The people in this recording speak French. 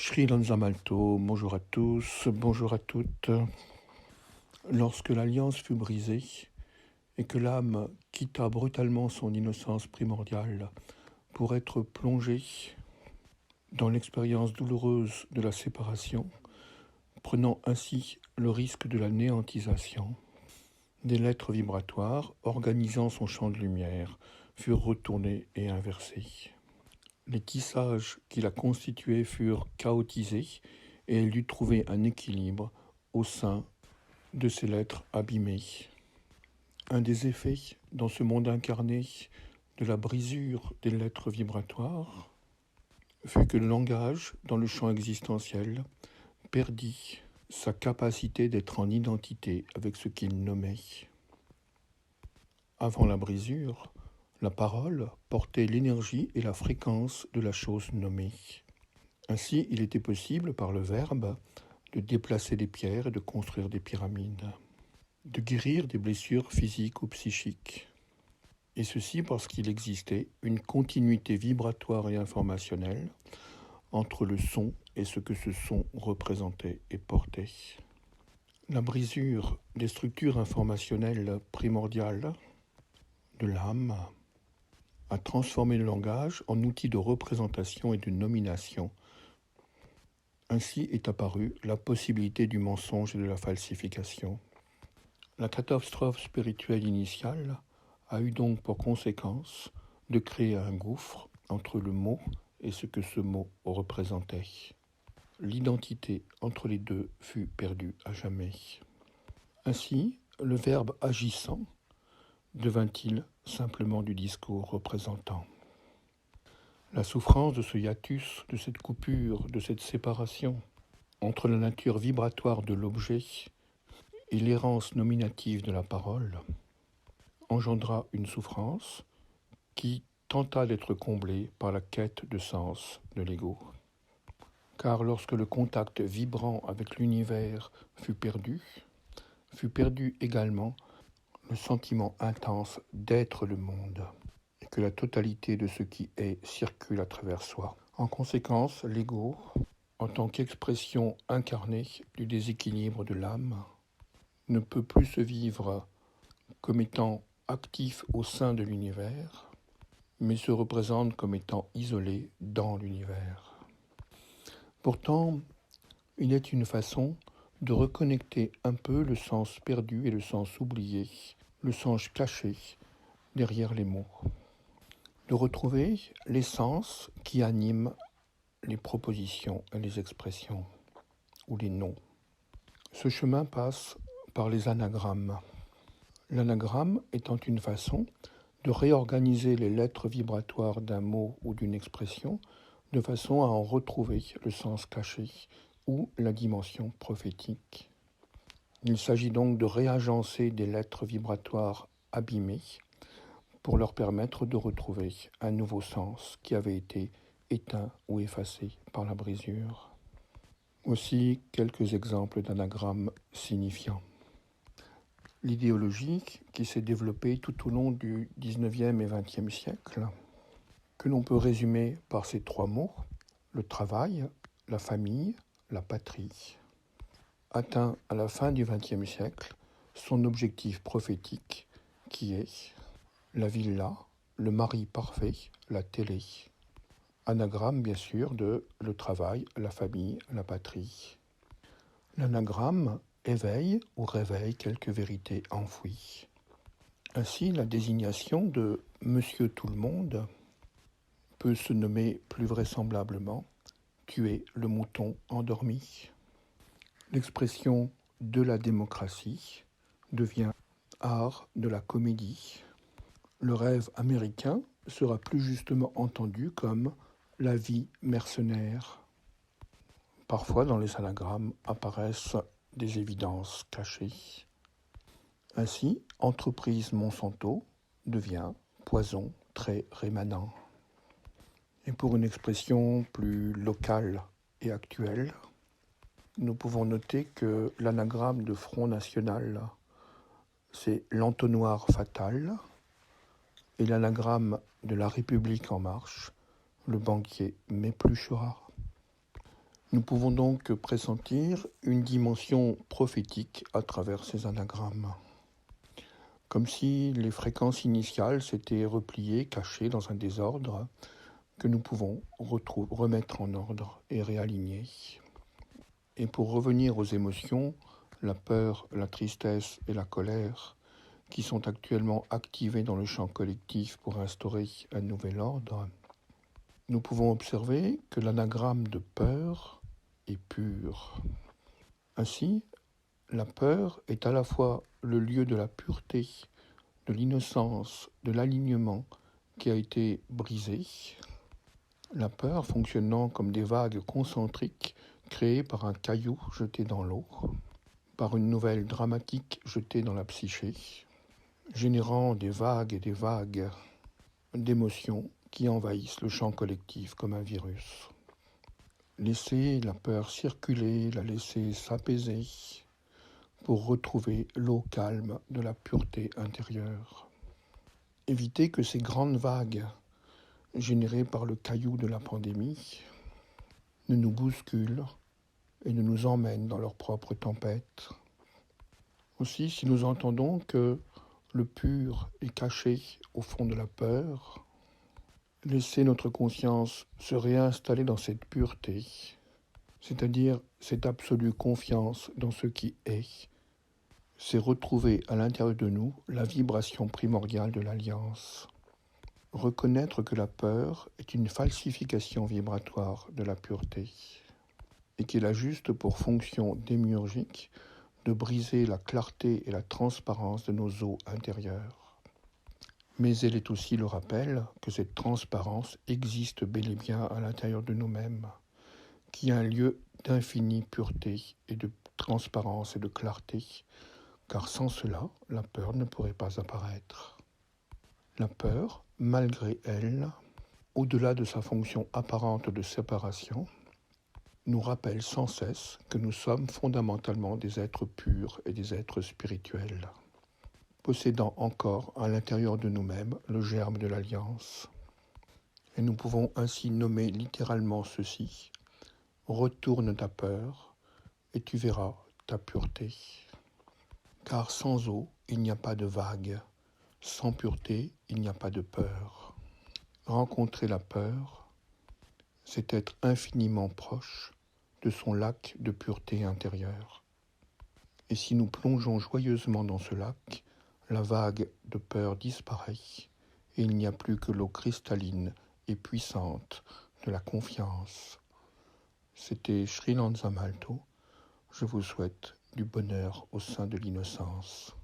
Sri Lanzamalto, bonjour à tous, bonjour à toutes. Lorsque l'alliance fut brisée et que l'âme quitta brutalement son innocence primordiale pour être plongée dans l'expérience douloureuse de la séparation, prenant ainsi le risque de la néantisation, des lettres vibratoires organisant son champ de lumière furent retournées et inversées. Les tissages qui la constituaient furent chaotisés et elle dut trouver un équilibre au sein de ces lettres abîmées. Un des effets dans ce monde incarné de la brisure des lettres vibratoires fut que le langage, dans le champ existentiel, perdit sa capacité d'être en identité avec ce qu'il nommait. Avant la brisure, la parole portait l'énergie et la fréquence de la chose nommée. Ainsi, il était possible, par le verbe, de déplacer des pierres et de construire des pyramides, de guérir des blessures physiques ou psychiques. Et ceci parce qu'il existait une continuité vibratoire et informationnelle entre le son et ce que ce son représentait et portait. La brisure des structures informationnelles primordiales de l'âme a transformé le langage en outil de représentation et de nomination. Ainsi est apparue la possibilité du mensonge et de la falsification. La catastrophe spirituelle initiale a eu donc pour conséquence de créer un gouffre entre le mot et ce que ce mot représentait. L'identité entre les deux fut perdue à jamais. Ainsi, le verbe agissant devint-il simplement du discours représentant. La souffrance de ce hiatus, de cette coupure, de cette séparation entre la nature vibratoire de l'objet et l'errance nominative de la parole engendra une souffrance qui tenta d'être comblée par la quête de sens de l'ego. Car lorsque le contact vibrant avec l'univers fut perdu également le sentiment intense d'être le monde et que la totalité de ce qui est circule à travers soi. En conséquence, l'ego, en tant qu'expression incarnée du déséquilibre de l'âme, ne peut plus se vivre comme étant actif au sein de l'univers, mais se représente comme étant isolé dans l'univers. Pourtant, il est une façon de reconnecter un peu le sens perdu et le sens oublié, le sens caché derrière les mots, de retrouver l'essence qui anime les propositions et les expressions, ou les noms. Ce chemin passe par les anagrammes. L'anagramme étant une façon de réorganiser les lettres vibratoires d'un mot ou d'une expression de façon à en retrouver le sens caché ou la dimension prophétique. Il s'agit donc de réagencer des lettres vibratoires abîmées pour leur permettre de retrouver un nouveau sens qui avait été éteint ou effacé par la brisure. Aussi quelques exemples d'anagrammes signifiants. L'idéologie qui s'est développée tout au long du XIXe et XXe siècle, que l'on peut résumer par ces trois mots, le travail, la famille, la patrie, atteint à la fin du XXe siècle son objectif prophétique qui est la villa, le mari parfait, la télé. Anagramme bien sûr de le travail, la famille, la patrie. L'anagramme éveille ou réveille quelques vérités enfouies. Ainsi, la désignation de Monsieur Tout-le-Monde peut se nommer plus vraisemblablement « tuer le mouton endormi ». L'expression « de la démocratie » devient « art de la comédie ». Le rêve américain sera plus justement entendu comme « la vie mercenaire ». Parfois, dans les anagrammes apparaissent des évidences cachées. Ainsi, entreprise Monsanto devient poison très rémanent. Et pour une expression plus locale et actuelle, nous pouvons noter que l'anagramme de Front National, c'est l'entonnoir fatal, et l'anagramme de La République en marche, le banquier m'épluchera. Nous pouvons donc pressentir une dimension prophétique à travers ces anagrammes. Comme si les fréquences initiales s'étaient repliées, cachées dans un désordre que nous pouvons remettre en ordre et réaligner. Et pour revenir aux émotions, la peur, la tristesse et la colère, qui sont actuellement activées dans le champ collectif pour instaurer un nouvel ordre, nous pouvons observer que l'anagramme de peur est pur. Ainsi, la peur est à la fois le lieu de la pureté, de l'innocence, de l'alignement qui a été brisé. La peur fonctionnant comme des vagues concentriques créées par un caillou jeté dans l'eau, par une nouvelle dramatique jetée dans la psyché, générant des vagues et des vagues d'émotions qui envahissent le champ collectif comme un virus. Laisser la peur circuler, la laisser s'apaiser pour retrouver l'eau calme de la pureté intérieure. Éviter que ces grandes vagues générées par le caillou de la pandémie ne nous bousculent et ne nous emmènent dans leur propre tempête. Aussi, si nous entendons que le pur est caché au fond de la peur, laisser notre conscience se réinstaller dans cette pureté, c'est-à-dire cette absolue confiance dans ce qui est, c'est retrouver à l'intérieur de nous la vibration primordiale de l'alliance. Reconnaître que la peur est une falsification vibratoire de la pureté et qu'elle a juste pour fonction démiurgique de briser la clarté et la transparence de nos eaux intérieures. Mais elle est aussi le rappel que cette transparence existe bel et bien à l'intérieur de nous-mêmes, qui est un lieu d'infinie pureté et de transparence et de clarté, car sans cela, la peur ne pourrait pas apparaître. La peur, malgré elle, au-delà de sa fonction apparente de séparation, nous rappelle sans cesse que nous sommes fondamentalement des êtres purs et des êtres spirituels, possédant encore à l'intérieur de nous-mêmes le germe de l'alliance. Et nous pouvons ainsi nommer littéralement ceci: retourne ta peur et tu verras ta pureté. Car sans eau, il n'y a pas de vague, sans pureté, il n'y a pas de peur. Rencontrer la peur, c'est être infiniment proche de son lac de pureté intérieure. Et si nous plongeons joyeusement dans ce lac, la vague de peur disparaît et il n'y a plus que l'eau cristalline et puissante de la confiance. C'était Sri Lanza Malto. Je vous souhaite du bonheur au sein de l'innocence.